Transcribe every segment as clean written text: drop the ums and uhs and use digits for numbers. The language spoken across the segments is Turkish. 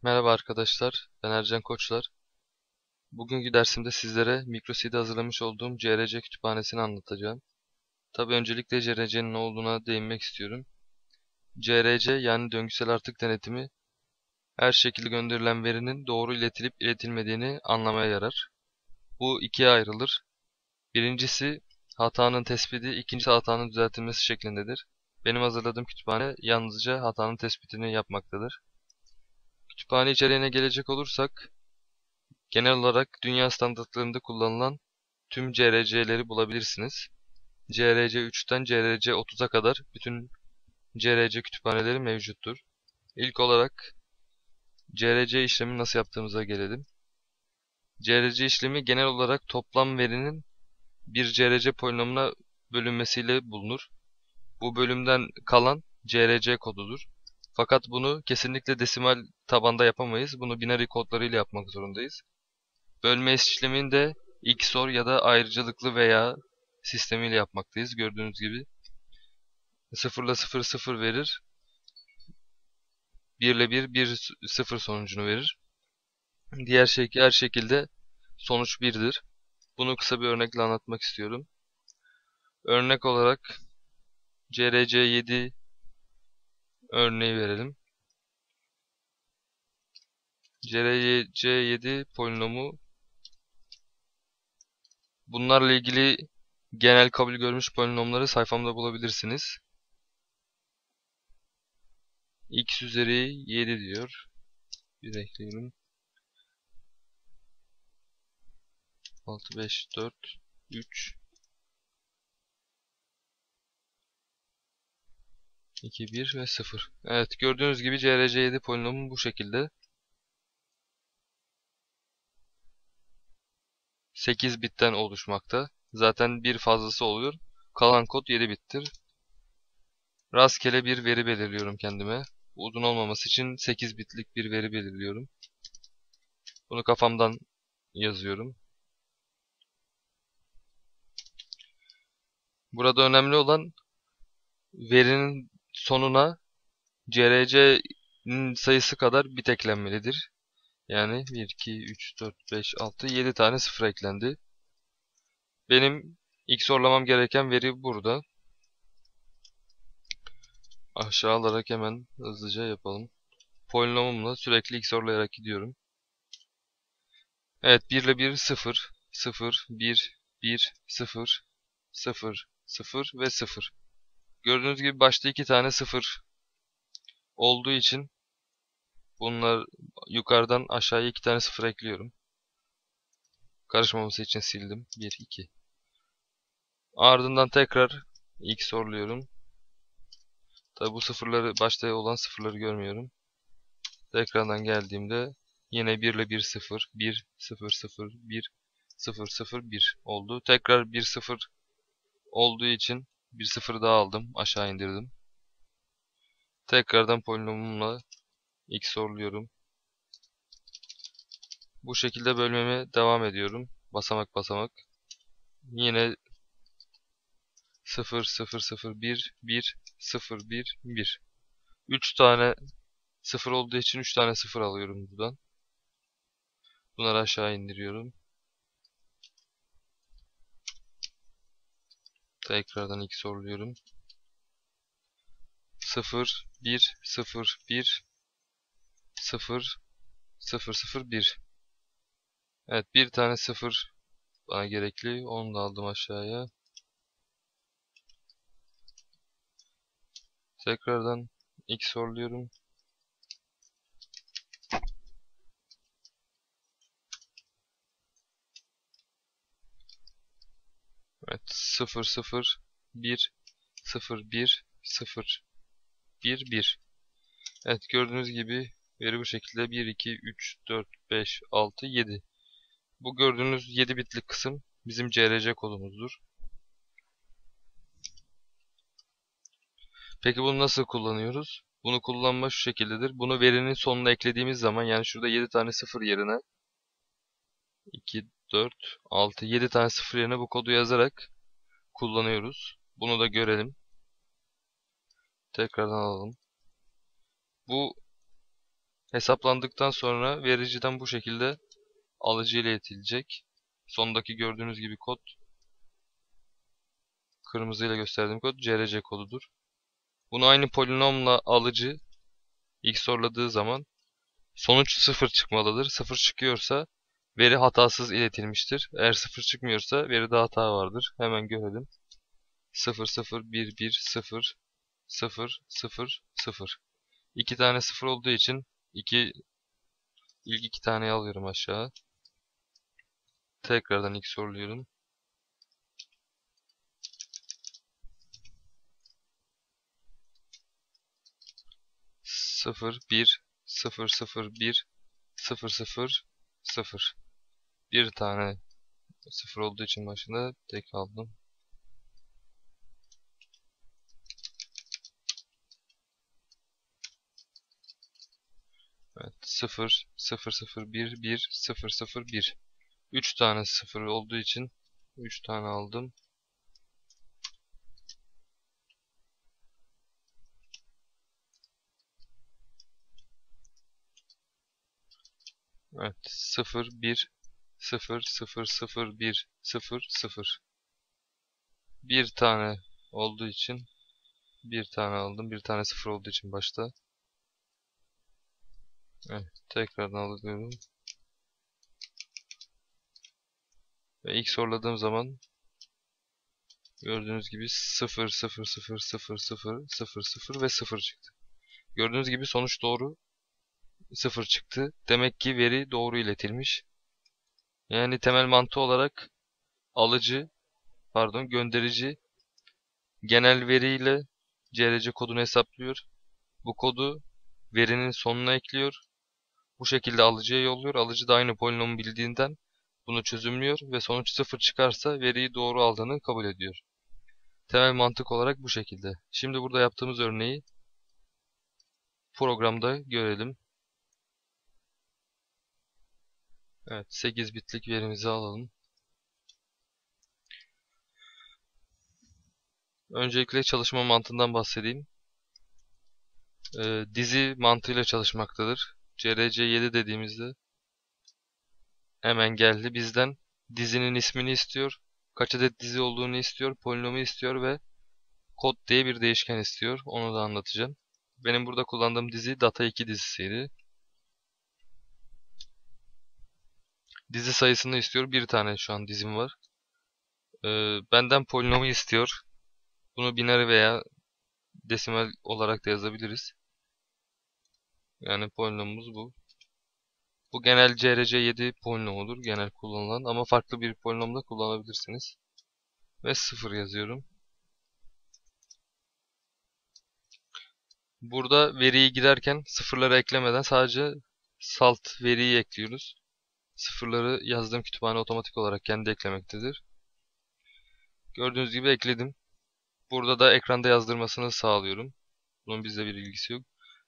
Merhaba arkadaşlar, ben Ercan Koçlar. Bugünkü dersimde sizlere MicroC'de hazırlamış olduğum CRC kütüphanesini anlatacağım. Tabi öncelikle CRC'nin ne olduğuna değinmek istiyorum. CRC yani döngüsel artık denetimi, her şekilde gönderilen verinin doğru iletilip iletilmediğini anlamaya yarar. Bu ikiye ayrılır. Birincisi hatanın tespiti, ikincisi hatanın düzeltilmesi şeklindedir. Benim hazırladığım kütüphane yalnızca hatanın tespitini yapmaktadır. Kütüphane içeriğine gelecek olursak, genel olarak dünya standartlarında kullanılan tüm CRC'leri bulabilirsiniz. CRC 3'ten CRC 30'a kadar bütün CRC kütüphaneleri mevcuttur. İlk olarak CRC işlemi nasıl yaptığımıza gelelim. CRC işlemi genel olarak toplam verinin bir CRC polinomuna bölünmesiyle bulunur. Bu bölümden kalan CRC kodudur. Fakat bunu kesinlikle desimal tabanda yapamayız. Bunu binary kodlarıyla yapmak zorundayız. Bölme işlemini de XOR ya da ayrıcalıklı veya sistemiyle yapmaktayız. Gördüğünüz gibi 0 ile 0 0 verir. 1 ile 1 1 0 sonucunu verir. Her şekilde sonuç 1'dir. Bunu kısa bir örnekle anlatmak istiyorum. Örnek olarak CRC7 örneği verelim. CRC7 polinomu, bunlarla ilgili genel kabul görmüş polinomları sayfamda bulabilirsiniz. X üzeri 7 diyor. Bir ekleyelim. 6, 5, 4, 3, 2, 1 ve 0. Evet, gördüğünüz gibi CRC7 polinomu bu şekilde. 8 bitten oluşmakta. Zaten bir fazlası oluyor. Kalan kod 7 bittir. Rastgele bir veri belirliyorum kendime. Uzun olmaması için 8 bitlik bir veri belirliyorum. Bunu kafamdan yazıyorum. Burada önemli olan verinin sonuna CRC'nin sayısı kadar bit eklenmelidir. Yani 1, 2, 3, 4, 5, 6, 7 tane sıfır eklendi. Benim XOR'lamam gereken veri burada. Aşağı alarak hemen hızlıca yapalım. Polinomumla sürekli XORlayarak gidiyorum. Evet, 1 ile 1 0, 0, 1, 1, 0, 0, 0 ve 0. Gördüğünüz gibi başta 2 tane 0 olduğu için bunlar yukarıdan aşağıya 2 tane 0 ekliyorum. Karışmaması için sildim. 1, 2. Ardından tekrar XORluyorum. Tabi bu sıfırları, başta olan sıfırları görmüyorum. Tekrardan geldiğimde yine 1 ile 1 0, 1 0 0 1 0 0 1 oldu. Tekrar 1 0 olduğu için bir 0 daha aldım, aşağı indirdim. Tekrardan polinomumla XORluyorum. Bu şekilde bölmeme devam ediyorum. Basamak basamak. Yine 0 0 0 1 1 0 1 1. 3 tane 0 olduğu için 3 tane 0 alıyorum buradan. Bunları aşağı indiriyorum. Tekrardan XORluyorum. 0 1 0 1 0 0 0 1. Evet, bir tane 0 bana gerekli. Onu da aldım aşağıya. Tekrardan XORluyorum. Evet, 0 0 1 0 1 0 1 1. Evet, gördüğünüz gibi veri bu şekilde 1 2 3 4 5 6 7. Bu gördüğünüz 7 bitlik kısım bizim CRC kodumuzdur. Peki bunu nasıl kullanıyoruz? Bunu kullanma şu şekildedir. Bunu verinin sonuna eklediğimiz zaman, yani şurada 7 tane 0 yerine 2, 4, 6, 7 tane 0 yerine bu kodu yazarak kullanıyoruz. Bunu da görelim. Tekrardan alalım. Bu Hesaplandıktan sonra vericiden bu şekilde alıcıya iletilecek. Sondaki gördüğünüz gibi kod, kırmızıyla gösterdiğim kod CRC kodudur. Bunu aynı polinomla alıcı XORladığı zaman sonuç 0 çıkmalıdır. 0 çıkıyorsa veri hatasız iletilmiştir. Eğer 0 çıkmıyorsa veride hata vardır. Hemen görelim. 0 0 1 1 0 0 0 0. 2 tane 0 olduğu için ilk 2 taneyi alıyorum aşağı. Tekrardan XORluyorum. 0 1 0 0 1 0 0 0. Bir tane 0 olduğu için başında tek aldım. Evet, 0 0 0 1 1 0 0 1. 3 tane 0 olduğu için 3 tane aldım. Evet, 0 1 0 0 0 1 0 0. Bir tane olduğu için bir tane aldım. Bir tane 0 olduğu için başta. Evet, tekrardan alıyorum. Ve ilk soruladığım zaman gördüğünüz gibi 0 0 0 0 0 0 0 ve 0 çıktı. Gördüğünüz gibi sonuç doğru, 0 çıktı. Demek ki veri doğru iletilmiş. Yani temel mantığı olarak gönderici genel veriyle CRC kodunu hesaplıyor. Bu kodu verinin sonuna ekliyor. Bu şekilde alıcıya yolluyor. Alıcı da aynı polinomu bildiğinden bunu çözümlüyor ve sonuç 0 çıkarsa veriyi doğru aldığını kabul ediyor. Temel mantık olarak bu şekilde. Şimdi burada yaptığımız örneği programda görelim. Evet, 8 bitlik verimizi alalım. Öncelikle çalışma mantığından bahsedeyim. Dizi mantığıyla çalışmaktadır. CRC7 dediğimizde hemen geldi. Bizden dizinin ismini istiyor. Kaç adet dizi olduğunu istiyor. Polinomu istiyor ve kod diye bir değişken istiyor. Onu da anlatacağım. Benim burada kullandığım dizi Data2 dizisiydi. Dizi sayısını istiyor. Bir tane şu an dizim var. Benden polinomu istiyor. Bunu binary veya desimal olarak da yazabiliriz. Yani polinomumuz bu. Bu genel CRC7 polinomudur. Genel kullanılan ama farklı bir polinomda kullanabilirsiniz. Ve 0 yazıyorum. Burada veriyi girerken sıfırları eklemeden sadece salt veriyi ekliyoruz. Sıfırları yazdığım kütüphane otomatik olarak kendi eklemektedir. Gördüğünüz gibi ekledim. Burada da ekranda yazdırmasını sağlıyorum. Bunun bizle bir ilgisi yok.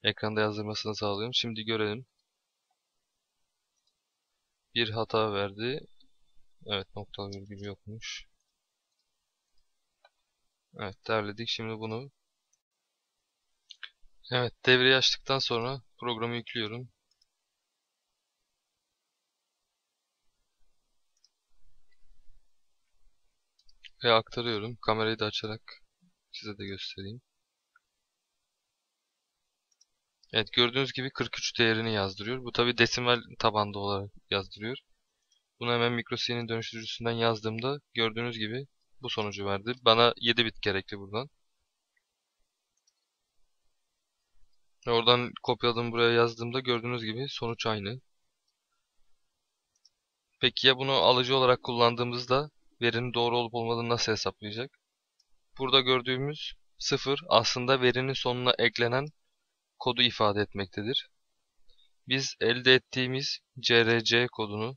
Ekranda yazdırmasını sağlıyorum. Şimdi görelim. Bir hata verdi. Evet, noktalı virgül yokmuş. Evet, derledik. Şimdi bunu devreyi açtıktan sonra programı yüklüyorum. Ve aktarıyorum. Kamerayı da açarak size de göstereyim. Evet, gördüğünüz gibi 43 değerini yazdırıyor. Bu tabi desimal tabanda olarak yazdırıyor. Bunu hemen MicroC'nin dönüştürücüsünden yazdığımda gördüğünüz gibi bu sonucu verdi. Bana 7 bit gerekli buradan. Oradan kopyaladım, buraya yazdığımda gördüğünüz gibi sonuç aynı. Peki ya bunu alıcı olarak kullandığımızda verinin doğru olup olmadığını nasıl hesaplayacak? Burada gördüğümüz 0 aslında verinin sonuna eklenen kodu ifade etmektedir. Biz elde ettiğimiz CRC kodunu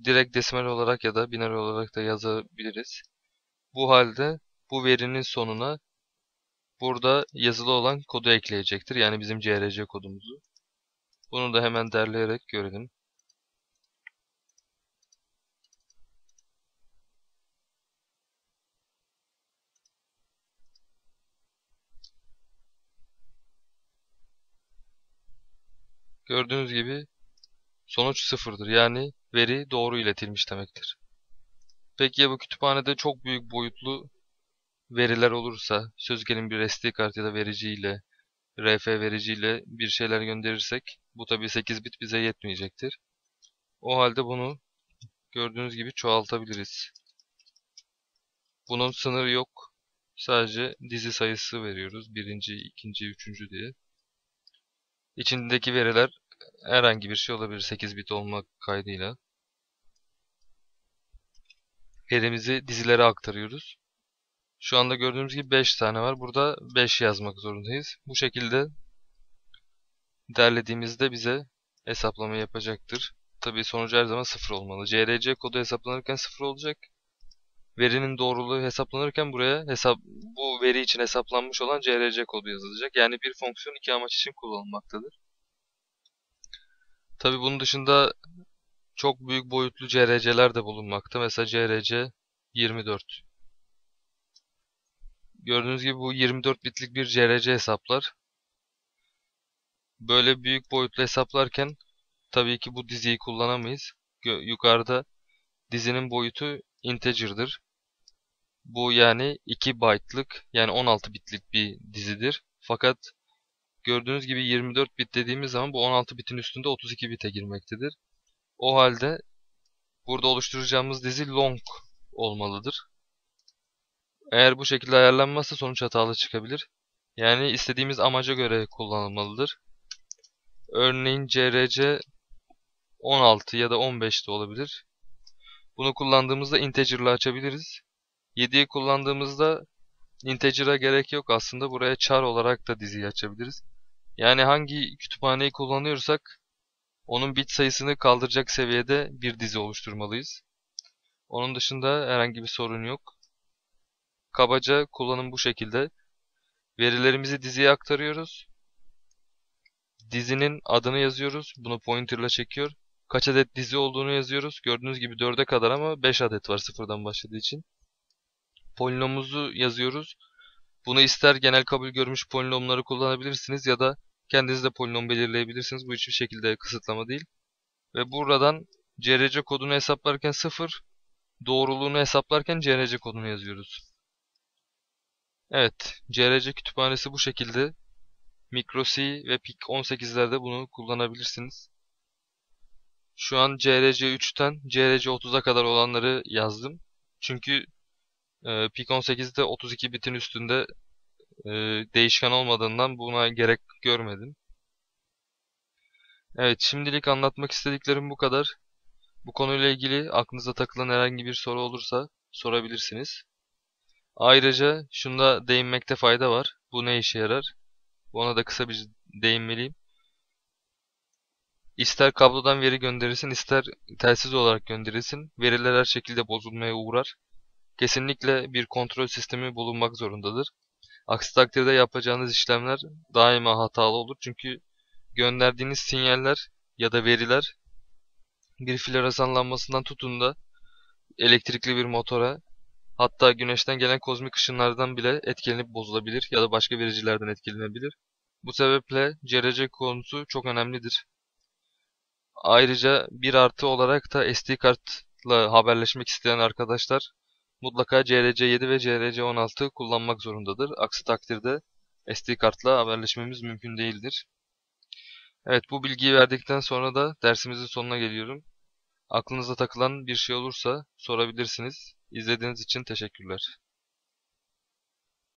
direkt desimal olarak ya da biner olarak da yazabiliriz. Bu halde bu verinin sonuna burada yazılı olan kodu ekleyecektir. Yani bizim CRC kodumuzu. Bunu da hemen derleyerek görelim. Gördüğünüz gibi sonuç sıfırdır. Yani veri doğru iletilmiş demektir. Peki ya bu kütüphanede çok büyük boyutlu veriler olursa, söz gelimi bir SD kart ya da vericiyle, RF vericiyle bir şeyler gönderirsek, bu tabii 8 bit bize yetmeyecektir. O halde bunu gördüğünüz gibi çoğaltabiliriz. Bunun sınırı yok. Sadece dizi sayısı veriyoruz. Birinci, ikinci, üçüncü diye. İçindeki veriler herhangi bir şey olabilir 8 bit olmak kaydıyla. Verimizi dizilere aktarıyoruz. Şu anda gördüğümüz gibi 5 tane var. Burada 5 yazmak zorundayız. Bu şekilde derlediğimizde bize hesaplama yapacaktır. Tabii sonucu her zaman 0 olmalı. CRC kodu hesaplanırken 0 olacak. Verinin doğruluğu hesaplanırken buraya bu veri için hesaplanmış olan CRC kodu yazılacak. Yani bir fonksiyon iki amaç için kullanılmaktadır. Tabii bunun dışında çok büyük boyutlu CRC'ler de bulunmakta. Mesela CRC 24. Gördüğünüz gibi bu 24 bitlik bir CRC hesaplar. Böyle büyük boyutlu hesaplarken tabii ki bu diziyi kullanamayız. Yukarıda dizinin boyutu integer'dır. Bu yani 2 byte'lık yani 16 bitlik bir dizidir. Fakat gördüğünüz gibi 24 bit dediğimiz zaman bu 16 bitin üstünde 32 bite girmektedir. O halde burada oluşturacağımız dizi long olmalıdır. Eğer bu şekilde ayarlanmazsa sonuç hatalı çıkabilir. Yani istediğimiz amaca göre kullanılmalıdır. Örneğin CRC 16 ya da 15 de olabilir. Bunu kullandığımızda integer'la açabiliriz. 7'yi kullandığımızda integer'a gerek yok aslında. Buraya char olarak da diziyi açabiliriz. Yani hangi kütüphaneyi kullanıyorsak onun bit sayısını kaldıracak seviyede bir dizi oluşturmalıyız. Onun dışında herhangi bir sorun yok. Kabaca kullanım bu şekilde. Verilerimizi diziye aktarıyoruz. Dizinin adını yazıyoruz. Bunu pointer'la çekiyor. Kaç adet dizi olduğunu yazıyoruz. Gördüğünüz gibi 4'e kadar ama 5 adet var sıfırdan başladığı için. Polinomumuzu yazıyoruz. Bunu ister genel kabul görmüş polinomları kullanabilirsiniz ya da kendiniz de polinom belirleyebilirsiniz. Bu hiçbir şekilde kısıtlama değil. Ve buradan CRC kodunu hesaplarken 0, doğruluğunu hesaplarken CRC kodunu yazıyoruz. Evet, CRC kütüphanesi bu şekilde. MicroC ve PIC-18'lerde bunu kullanabilirsiniz. Şu an CRC 3'ten CRC 30'a kadar olanları yazdım. Çünkü PIC-18'de 32 bitin üstünde e, değişken olmadığından buna gerek görmedim. Evet, şimdilik anlatmak istediklerim bu kadar. Bu konuyla ilgili aklınıza takılan herhangi bir soru olursa sorabilirsiniz. Ayrıca şunda değinmekte fayda var. Bu ne işe yarar? Ona da kısa bir değinmeliyim. İster kablodan veri gönderilsin, ister telsiz olarak gönderilsin. Veriler her şekilde bozulmaya uğrar. Kesinlikle bir kontrol sistemi bulunmak zorundadır. Aksi takdirde yapacağınız işlemler daima hatalı olur. Çünkü gönderdiğiniz sinyaller ya da veriler bir floresan lambasından tutun da elektrikli bir motora, hatta güneşten gelen kozmik ışınlardan bile etkilenip bozulabilir ya da başka vericilerden etkilenebilir. Bu sebeple CRC konusu çok önemlidir. Ayrıca bir artı olarak da SD kartla haberleşmek isteyen arkadaşlar mutlaka CRC7 ve CRC16 kullanmak zorundadır. Aksi takdirde SD kartla haberleşmemiz mümkün değildir. Evet, bu bilgiyi verdikten sonra da dersimizin sonuna geliyorum. Aklınıza takılan bir şey olursa sorabilirsiniz. İzlediğiniz için teşekkürler.